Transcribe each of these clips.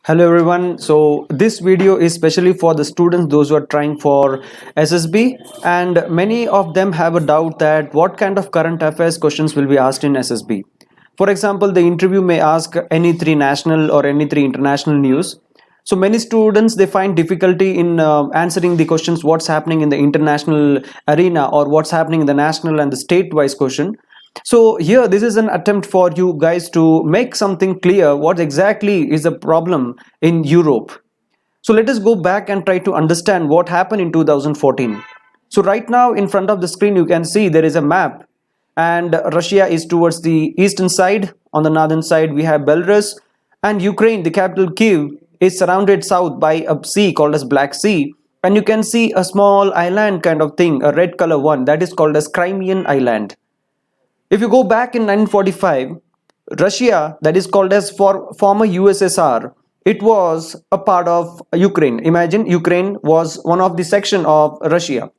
Hello everyone. So this video is specially for the students, those who are trying for SSB, and many of them have a doubt that what kind of current affairs questions will be asked in SSB. For example, the interview may ask any three national or any three international news. So many students, they find difficulty in answering the questions what's happening in the international arena or what's happening in the national and the state wise question. So here this is an attempt for you guys to make something clear what exactly is the problem in Europe. So let us go back and try to understand what happened in 2014. So right now in front of the screen you can see there is a map, and Russia is towards the eastern side. On the northern side we have Belarus, and Ukraine, the capital Kiev, is surrounded south by a sea called as Black Sea, and you can see a small island kind of thing, a red color one, that is called as Crimean Island. If you go back in 1945, Russia, that is called as former USSR, it was a part of Ukraine. Imagine Ukraine was one of the section of Russia.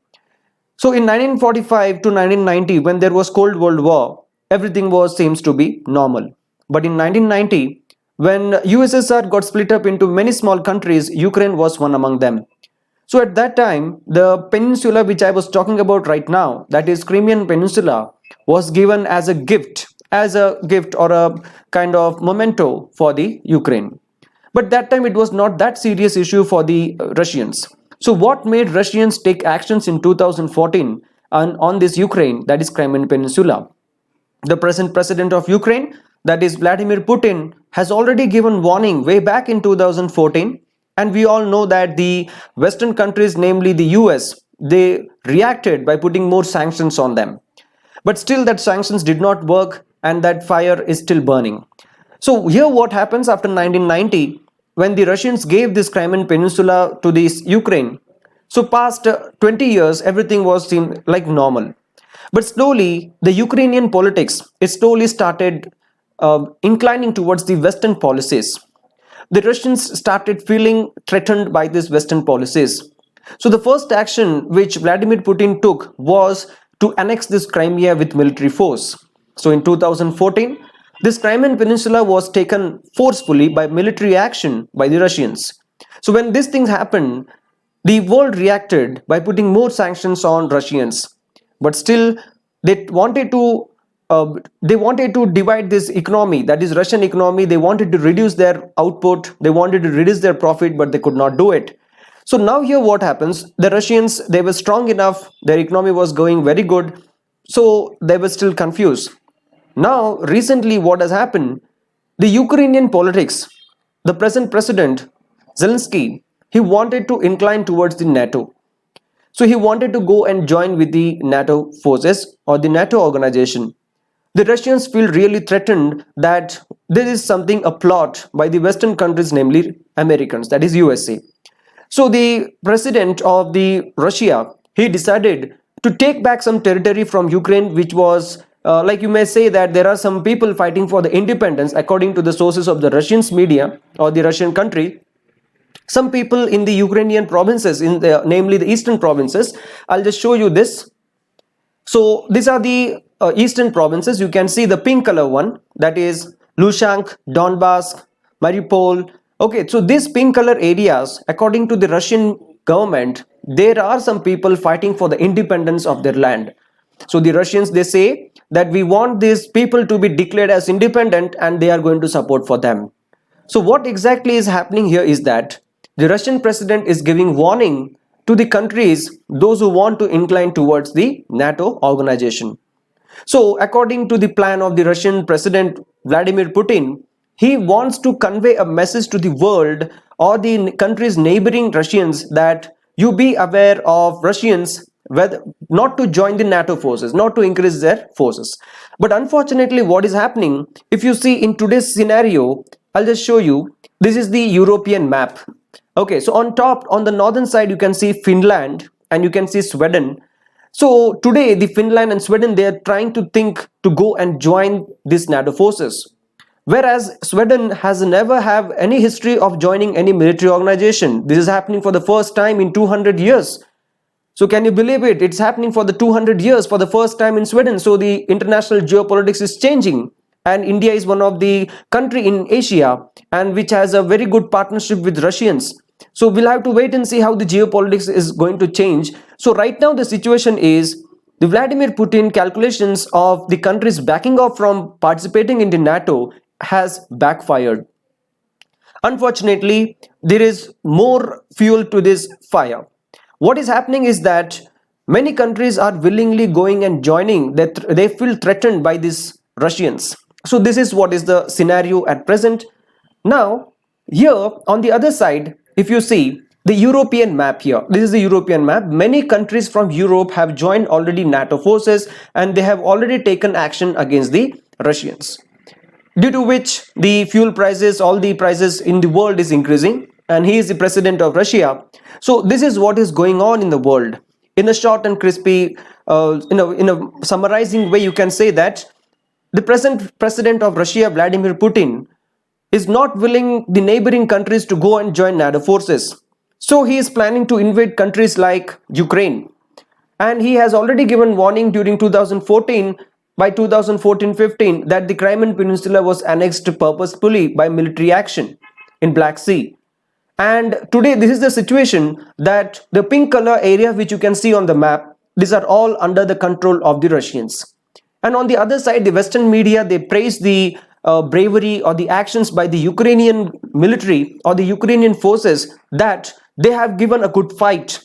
So in 1945 to 1990, when there was Cold World War, everything was seems to be normal. But in 1990, when USSR got split up into many small countries, Ukraine was one among them. So at that time, the peninsula which I was talking about right now, that is Crimean Peninsula, was given as a gift or a kind of memento for the Ukraine. But that time it was not that serious issue for the Russians. So what made Russians take actions in 2014 on this Ukraine, that is Crimean Peninsula? The present president of Ukraine, that is Vladimir Putin, has already given warning way back in 2014. And we all know that the Western countries, namely the US, they reacted by putting more sanctions on them. But still that sanctions did not work, and that fire is still burning. So here what happens after 1990, when the Russians gave this Crimean Peninsula to this Ukraine. So past 20 years, everything was seemed like normal. But slowly, the Ukrainian politics, it slowly started inclining towards the Western policies. The Russians started feeling threatened by these Western policies. So the first action which Vladimir Putin took was to annex this Crimea with military force. So in 2014, this Crimean Peninsula was taken forcefully by military action by the Russians. So when these things happened, the world reacted by putting more sanctions on Russians. But still, they wanted to divide this economy, that is Russian economy. They wanted to reduce their output, they wanted to reduce their profit, but they could not do it. So now here what happens, the Russians, they were strong enough, their economy was going very good, so they were still confused. Now recently what has happened, the Ukrainian politics, the present president Zelensky, he wanted to incline towards the NATO. So he wanted to go and join with the NATO forces or the NATO organization. The Russians feel really threatened that this is something, a plot by the Western countries, namely Americans, that is USA. So the president of the Russia, he decided to take back some territory from Ukraine, which was like you may say that there are some people fighting for the independence according to the sources of the Russian media or the Russian country. Some people in the Ukrainian provinces, namely the eastern provinces, I'll just show you this. So these are the eastern provinces. You can see the pink color one, that is Lushansk, Donbass, Mariupol. Okay, so these pink color areas, according to the Russian government, there are some people fighting for the independence of their land. So the Russians, they say that we want these people to be declared as independent, and they are going to support for them. So what exactly is happening here is that the Russian president is giving warning to the countries, those who want to incline towards the NATO organization. So according to the plan of the Russian president Vladimir Putin, he wants to convey a message to the world or the countries neighboring Russians that you be aware of Russians, whether not to join the NATO forces, not to increase their forces. But unfortunately what is happening, if you see in today's scenario, I'll just show you, this is the European map. Okay, so on top, on the northern side, you can see Finland and you can see Sweden. So today the Finland and Sweden, they are trying to think to go and join these NATO forces. Whereas Sweden has never have any history of joining any military organization. This is happening for the first time in 200 years. So can you believe it? It's happening for the 200 years for the first time in Sweden. So the international geopolitics is changing. and India is one of the country in Asia and which has a very good partnership with Russians. So we'll have to wait and see how the geopolitics is going to change. So right now the situation is the Vladimir Putin calculations of the countries backing off from participating in the NATO has backfired. Unfortunately, there is more fuel to this fire. What is happening is that many countries are willingly going and joining, that they feel threatened by these Russians. So this is what is the scenario at present. Now, here on the other side, if you see the European map here, this is the European map. Many countries from Europe have joined already NATO forces and they have already taken action against the Russians, due to which the fuel prices, all the prices in the world is increasing, and he is the president of Russia. So this is what is going on in the world. In a short and crispy, in a summarizing way, you can say that the present president of Russia, Vladimir Putin, is not willing the neighboring countries to go and join NATO forces. So he is planning to invade countries like Ukraine. And he has already given warning during 2014, by 2014-15, that the Crimean Peninsula was annexed purposefully by military action in Black Sea. And today this is the situation that the pink color area which you can see on the map, these are all under the control of the Russians. And on the other side, the Western media, they praise the bravery or the actions by the Ukrainian military or the Ukrainian forces, that they have given a good fight.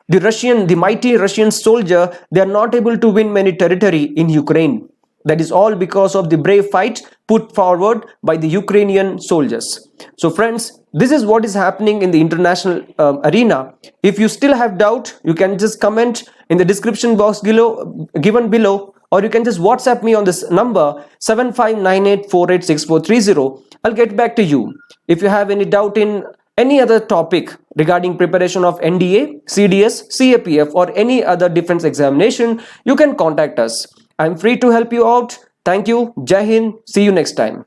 The mighty Russian soldier, they are not able to win many territory in Ukraine. That is all because of the brave fight put forward by the Ukrainian soldiers. So friends, this is what is happening in the international arena. If you still have doubt, you can just comment in the description box given below, or you can just WhatsApp me on this number 7598486430. I'll get back to you. If you have any doubt in any other topic regarding preparation of NDA, CDS, CAPF or any other defense examination, you can contact us. I'm free to help you out. Thank you. Jai Hind. See you next time.